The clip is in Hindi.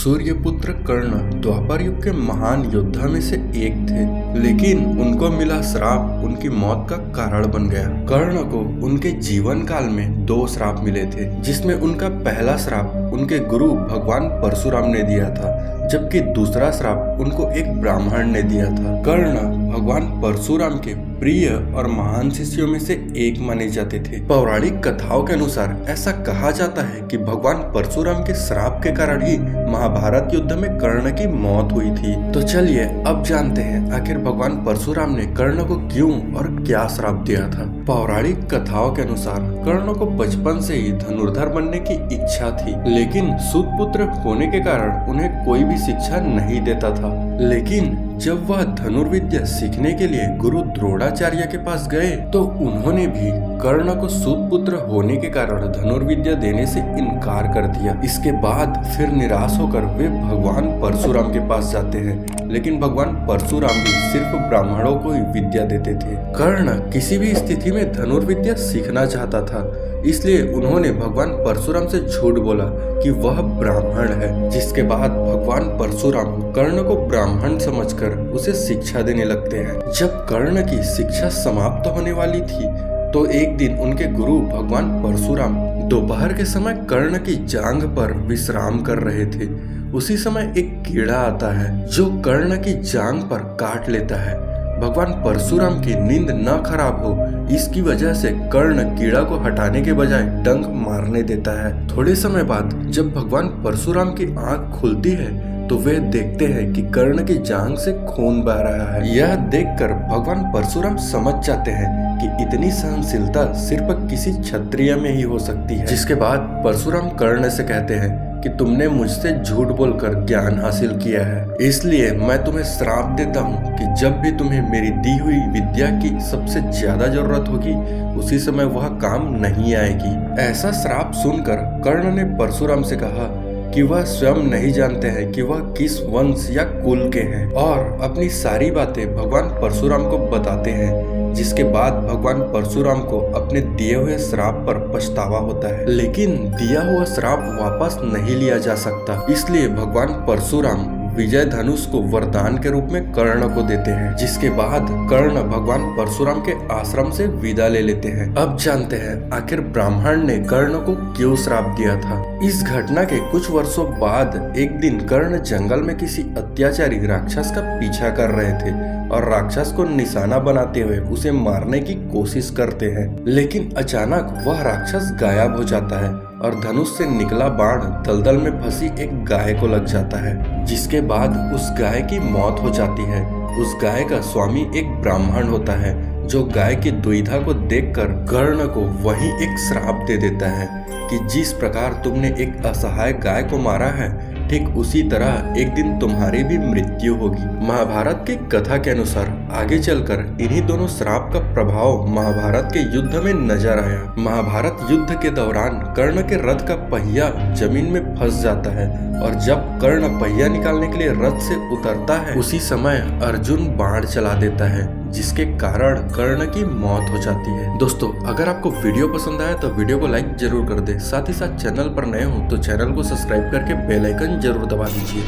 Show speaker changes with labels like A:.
A: सूर्यपुत्र कर्ण द्वापर युग के महान योद्धा में से एक थे, लेकिन उनको मिला श्राप उनकी मौत का कारण बन गया। कर्ण को उनके जीवन काल में 2 श्राप मिले थे, जिसमें उनका पहला श्राप उनके गुरु भगवान परशुराम ने दिया था, जबकि दूसरा श्राप उनको एक ब्राह्मण ने दिया था। कर्ण भगवान परशुराम के प्रिय और महान शिष्यों में से एक माने जाते थे। पौराणिक कथाओं के अनुसार ऐसा कहा जाता है कि भगवान परशुराम के श्राप के कारण ही महाभारत युद्ध में कर्ण की मौत हुई थी। तो चलिए अब जानते हैं आखिर भगवान परशुराम ने कर्ण को क्यों और क्या श्राप दिया था। पौराणिक कथाओं के अनुसार कर्ण को बचपन से ही धनुर्धर बनने की इच्छा थी, लेकिन सूतपुत्र होने के कारण उन्हें कोई भी शिक्षा नहीं देता था। लेकिन जब वह धनुर्विद्या सीखने के लिए गुरु द्रोणाचार्य के पास गए तो उन्होंने भी कर्ण को सूतपुत्र होने के कारण धनुर्विद्या देने से इनकार कर दिया। इसके बाद फिर निराश होकर वे भगवान परशुराम के पास जाते हैं, लेकिन भगवान परशुराम भी सिर्फ ब्राह्मणों को ही विद्या देते थे। कर्ण किसी भी स्थिति में धनुर्विद्या सीखना चाहता था, इसलिए उन्होंने भगवान परशुराम से झूठ बोला कि वह ब्राह्मण है। जिसके बाद भगवान परशुराम कर्ण को ब्राह्मण समझकर उसे शिक्षा देने लगते हैं। जब कर्ण की शिक्षा समाप्त होने वाली थी तो एक दिन उनके गुरु भगवान परशुराम दोपहर के समय कर्ण की जांघ पर विश्राम कर रहे थे। उसी समय एक कीड़ा आता है जो कर्ण की जांघ पर काट लेता है। भगवान परशुराम की नींद न खराब हो, इसकी वजह से कर्ण कीड़ा को हटाने के बजाय डंक मारने देता है। थोड़े समय बाद जब भगवान परशुराम की आंख खुलती है तो वे देखते हैं कि कर्ण की जांघ से खून बह रहा है। यह देखकर भगवान परशुराम समझ जाते हैं कि इतनी सहनशीलता सिर्फ किसी क्षत्रिय में ही हो सकती है। जिसके बाद परशुराम कर्ण से कहते हैं कि तुमने मुझसे झूठ बोलकर ज्ञान हासिल किया है, इसलिए मैं तुम्हें श्राप देता हूँ कि जब भी तुम्हें मेरी दी हुई विद्या की सबसे ज्यादा जरूरत होगी उसी समय वह काम नहीं आएगी। ऐसा श्राप सुनकर कर्ण ने परशुराम से कहा कि वह स्वयं नहीं जानते हैं कि वह किस वंश या कुल के हैं, और अपनी सारी बातें भगवान परशुराम को बताते हैं। जिसके बाद भगवान परशुराम को अपने दिए हुए श्राप पर पछतावा होता है, लेकिन दिया हुआ श्राप वापस नहीं लिया जा सकता। इसलिए भगवान परशुराम विजय धनुष को वरदान के रूप में कर्ण को देते हैं। जिसके बाद कर्ण भगवान परशुराम के आश्रम से विदा ले लेते हैं। अब जानते हैं आखिर ब्राह्मण ने कर्ण को क्यों श्राप दिया था। इस घटना के कुछ वर्षों बाद एक दिन कर्ण जंगल में किसी अत्याचारी राक्षस का पीछा कर रहे थे और राक्षस को निशाना बनाते हुए उसे मारने की कोशिश करते हैं, लेकिन अचानक वह राक्षस गायब हो जाता है और धनुष से निकला बाण दलदल में फंसी एक गाय को लग जाता है। जिसके बाद उस गाय की मौत हो जाती है। उस गाय का स्वामी एक ब्राह्मण होता है जो गाय की दुविधा को देखकर कर्ण को वही एक श्राप दे देता है कि जिस प्रकार तुमने एक असहाय गाय को मारा है, ठीक उसी तरह एक दिन तुम्हारी भी मृत्यु होगी। महाभारत की कथा के अनुसार आगे चलकर इन्हीं दोनों श्राप का प्रभाव महाभारत के युद्ध में नजर आया। महाभारत युद्ध के दौरान कर्ण के रथ का पहिया जमीन में फंस जाता है और जब कर्ण पहिया निकालने के लिए रथ से उतरता है उसी समय अर्जुन बाण चला देता है, जिसके कारण कर्ण की मौत हो जाती है। दोस्तों अगर आपको वीडियो पसंद आया तो वीडियो को लाइक जरूर कर दे, साथ ही साथ चैनल पर नए हो तो चैनल को सब्सक्राइब करके बेल आइकन जरूर दबा दीजिए।